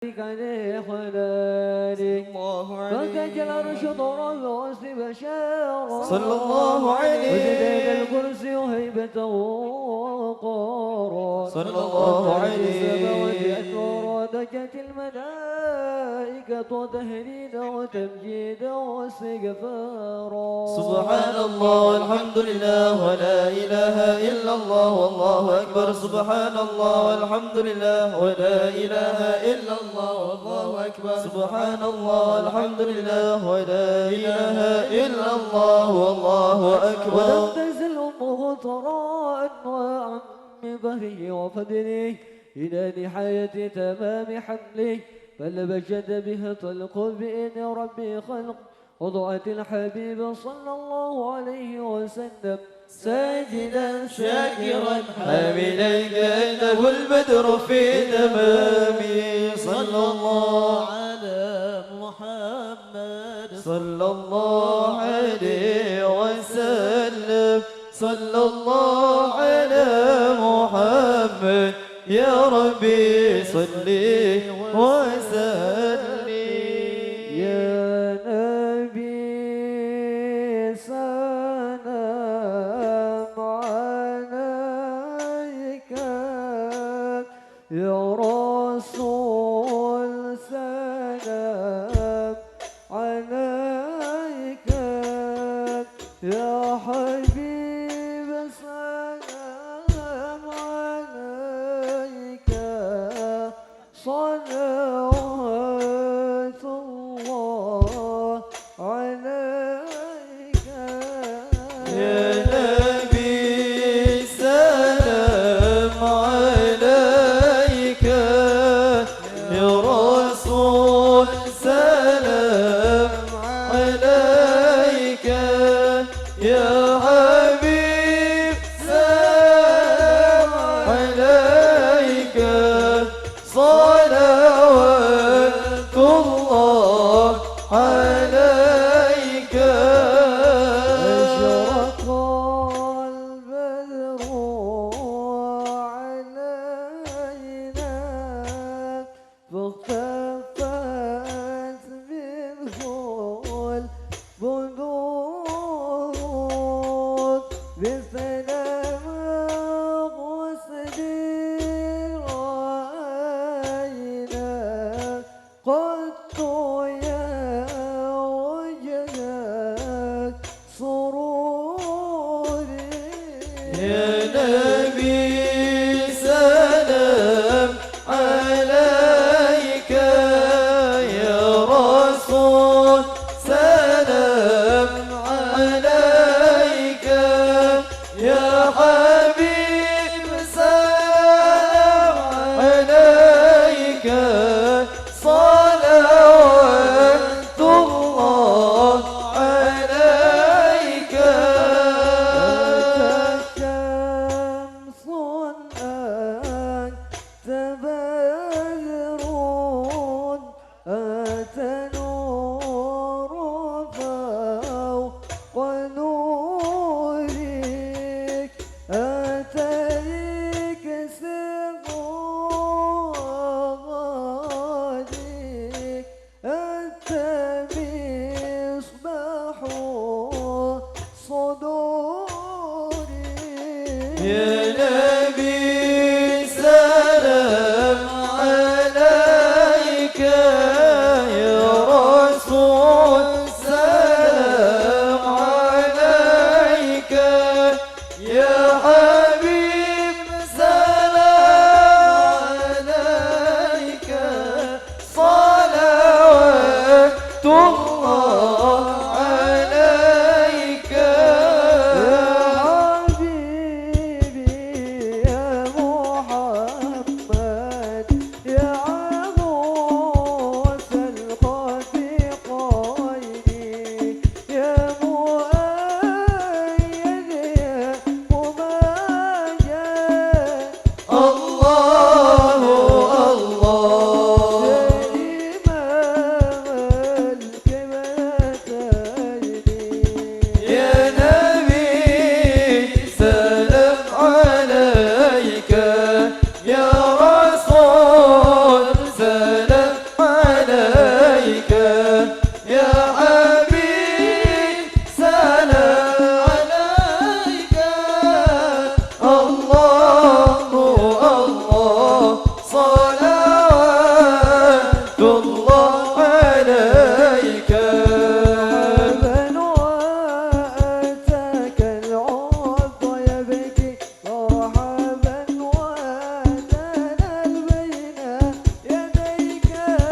عليه خلالي فكجل العرش طرا الوصف بشارا صلى الله عليه وزداد الكرسي هيبة وقارا صلى الله عليه السماوات أنوارا دكت الملائكة تهليلا وتمجيدا واستغفارا سبحان الله والحمد لله ولا إله إلا الله والله أكبر سبحان الله والحمد لله ولا إله إلا الله والله أكبر سبحان الله والحمد لله ولا إله إلا الله والله أكبر ولم تزل أمه ترى أنواعا من بهره وفضله إلى نهاية تمام حمله فلبشت بها طلق بإذن ربي خلق وضعت الحبيب صلى الله عليه وسلم ساجدا شاكرا حاملا كأنه البدر في تمامه صلى الله على محمد صلى الله عليه وسلم صلى الله على محمد يا ربي صلي وسلم يا نبي سلام عليك يا رسول سلام عليك يا حبيب سلام عليك صلوات الله عليك يا نبي سلام عليك يا رسول سلام عليك يا حبيب سلام عليك صلوات الله عليك أشرق البدر علينا فاختفت منه البدور بسلام غسل رأينا قد يا وجهك سروري يا نبي سلام عليك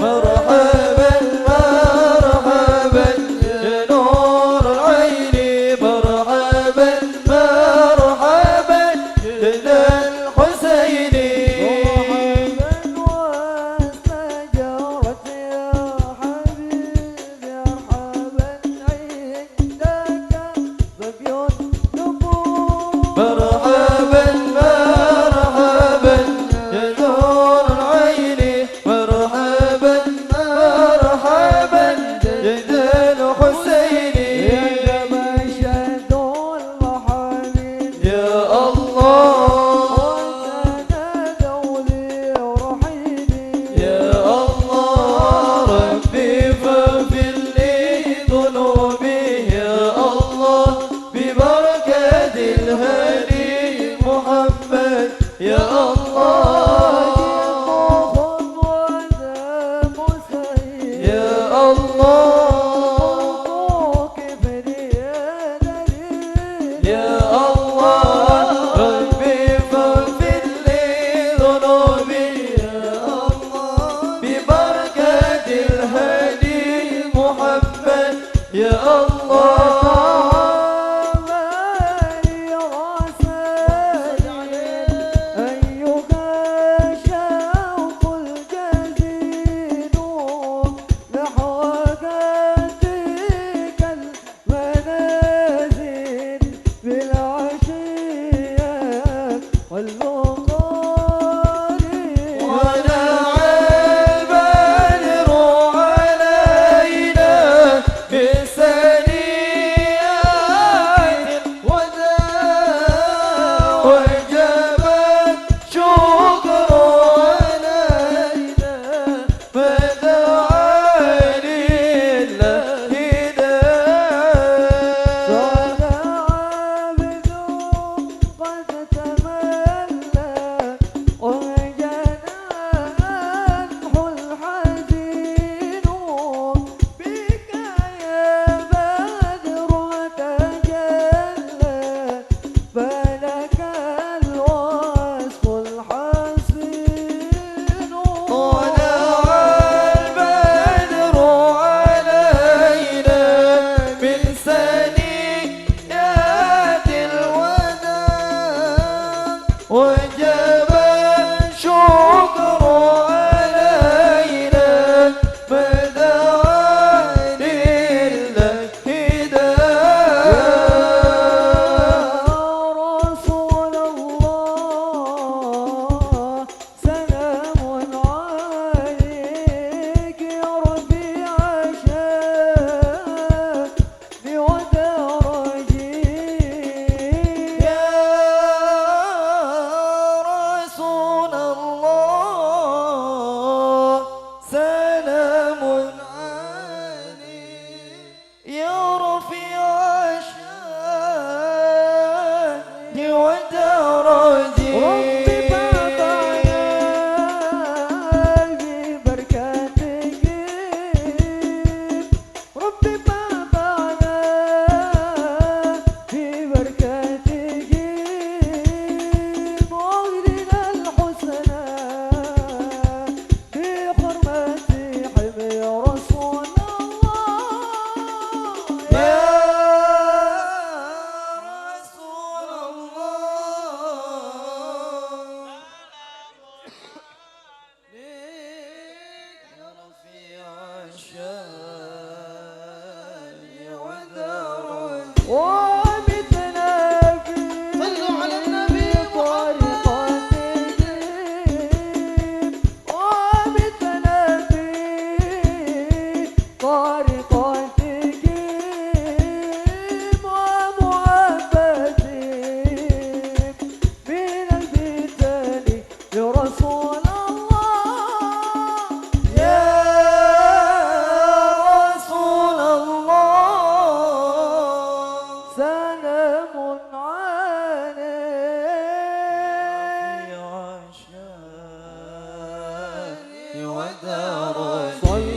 مرحبا مرحبا يا نور العين مرحبا مرحبا يا الحسين واستجارت يا حبيبي مرحبا عندك بقي النبوة مرحبا مرحبا يا نور العين مرحبا مرحبا يا الحسين يا مشهد المحامد يا الله وسندوا لي ورحيلي يا الله ربي فاغفر لي ذنوبي يا الله ببركة الهادي محمد يا الله يا الله يا الله ربي فاغفر لي ذنوبي يا الله ببركة الهادي محمد يا الله وجب الشكر علينا بدوام الهداية رسول الله سلام عليك يا ربي عشاني ودرجي يا رسول الله سلام عليك يا رفيع الشان ودرجي ربي بابايا ببركاتك ربي بابايا ببركاتك موعدنا الحسنى بحرمة حبي رسول الله يا رسول الله ليك يا رفيع الشان ودرجي ومثلنا في صلوا على النبي طريقتك ومثلنا في طريقتك ومحبتك من الفتن لرسول الله يا رسول الله سلام عليك في عشان ودرجي